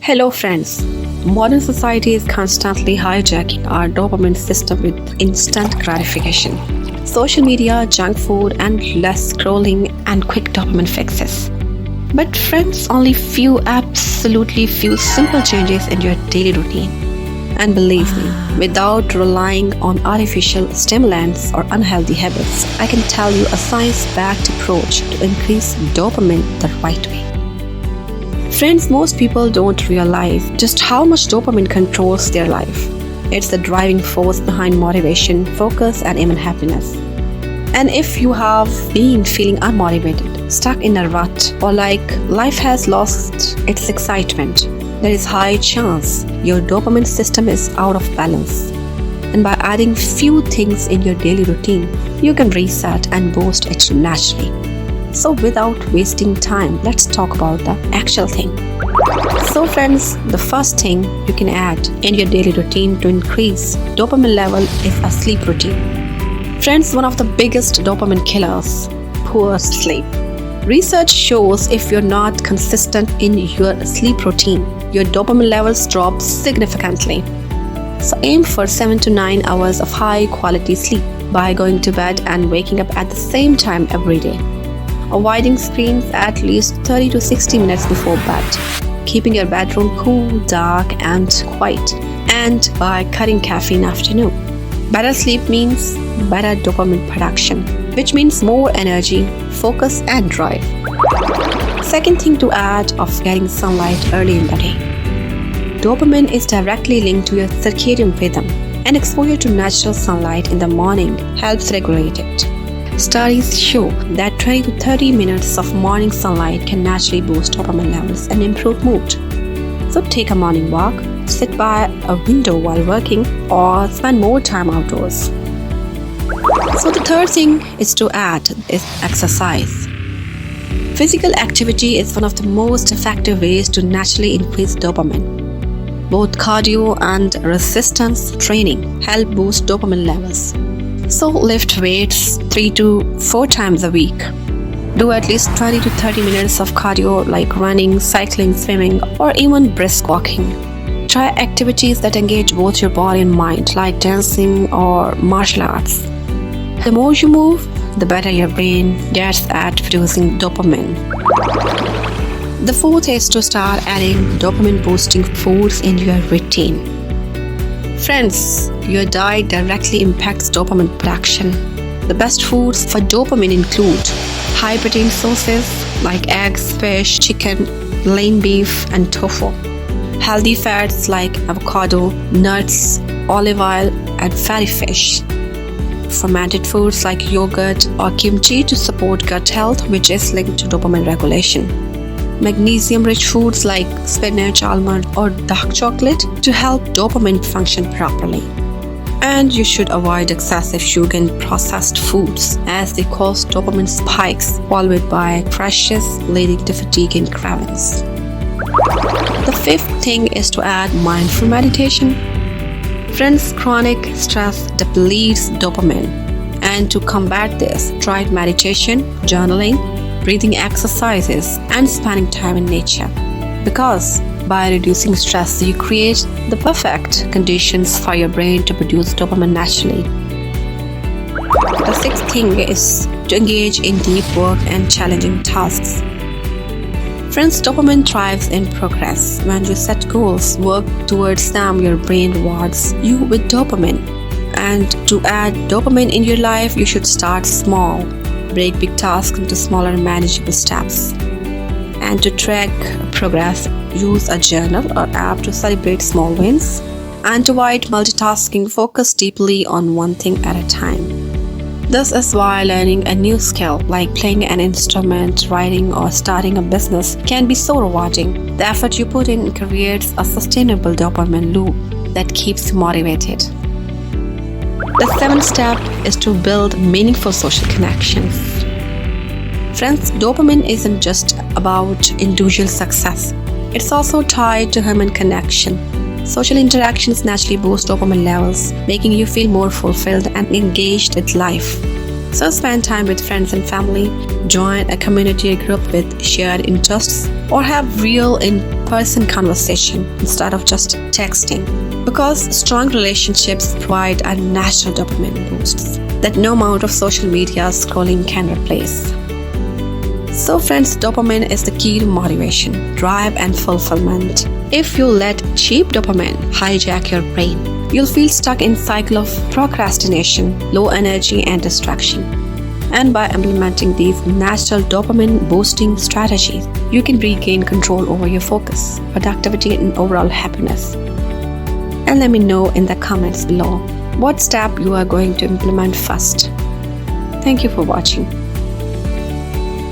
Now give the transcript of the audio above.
Hello, friends. Modern society is constantly hijacking our dopamine system with instant gratification. Social media, junk food, and less scrolling and quick dopamine fixes. But, friends, only absolutely few simple changes in your daily routine. And believe me, without relying on artificial stimulants or unhealthy habits, I can tell you a science-backed approach to increase dopamine the right way. Friends, most people don't realize just how much dopamine controls their life. It's the driving force behind motivation, focus, and even happiness. And if you have been feeling unmotivated, stuck in a rut, or like life has lost its excitement, there is high chance your dopamine system is out of balance. And by adding few things in your daily routine, you can reset and boost it naturally. So without wasting time, let's talk about the actual thing. So friends, the first thing you can add in your daily routine to increase dopamine level is a sleep routine. Friends, one of the biggest dopamine killers, poor sleep. Research shows if you're not consistent in your sleep routine, your dopamine levels drop significantly. So aim for 7 to 9 hours of high quality sleep by going to bed and waking up at the same time every day. Avoiding screens at least 30 to 60 minutes before bed. Keeping your bedroom cool, dark, and quiet. And by cutting caffeine afternoon. Better sleep means better dopamine production, which means more energy, focus, and drive. Second thing to add of getting sunlight early in the day. Dopamine is directly linked to your circadian rhythm, and exposure to natural sunlight in the morning helps regulate it. Studies show that 20 to 30 minutes of morning sunlight can naturally boost dopamine levels and improve mood. So take a morning walk, sit by a window while working, or spend more time outdoors. So the third thing is to add is exercise. Physical activity is one of the most effective ways to naturally increase dopamine. Both cardio and resistance training help boost dopamine levels. So lift weights 3 to 4 times a week. Do at least 20 to 30 minutes of cardio like running, cycling, swimming, or even brisk walking. Try activities that engage both your body and mind like dancing or martial arts. The more you move, the better your brain gets at producing dopamine. The fourth is to start adding dopamine boosting foods in your routine. Friends, your diet directly impacts dopamine production. The best foods for dopamine include high protein sources like eggs, fish, chicken, lean beef, and tofu. Healthy fats like avocado, nuts, olive oil, and fatty fish. Fermented foods like yogurt or kimchi to support gut health, which is linked to dopamine regulation. Magnesium-rich foods like spinach, almond, or dark chocolate to help dopamine function properly. And you should avoid excessive sugar in processed foods as they cause dopamine spikes followed by crashes leading to fatigue and cravings. The fifth thing is to add mindful meditation. Friends, chronic stress depletes dopamine. And to combat this, try meditation, journaling, breathing exercises, and spending time in nature. Because by reducing stress, you create the perfect conditions for your brain to produce dopamine naturally. The sixth thing is to engage in deep work and challenging tasks. Friends, dopamine thrives in progress. When you set goals, work towards them, your brain rewards you with dopamine. And to add dopamine in your life, you should start small. Break big tasks into smaller manageable steps. And to track progress, use a journal or app to celebrate small wins. And to avoid multitasking, focus deeply on one thing at a time. This is why learning a new skill like playing an instrument, writing, or starting a business can be so rewarding. The effort you put in creates a sustainable dopamine loop that keeps you motivated. The seventh step is to build meaningful social connections. Friends, dopamine isn't just about individual success. It's also tied to human connection. Social interactions naturally boost dopamine levels, making you feel more fulfilled and engaged with life. So spend time with friends and family, join a community group with shared interests, or have real in-person conversation instead of just texting. Because strong relationships provide a natural dopamine boost that no amount of social media scrolling can replace. So friends, dopamine is the key to motivation, drive and fulfillment. If you let cheap dopamine hijack your brain, you'll feel stuck in a cycle of procrastination, low energy and distraction. And by implementing these natural dopamine boosting strategies, you can regain control over your focus, productivity and overall happiness. And let me know in the comments below what step you are going to implement first. Thank you for watching.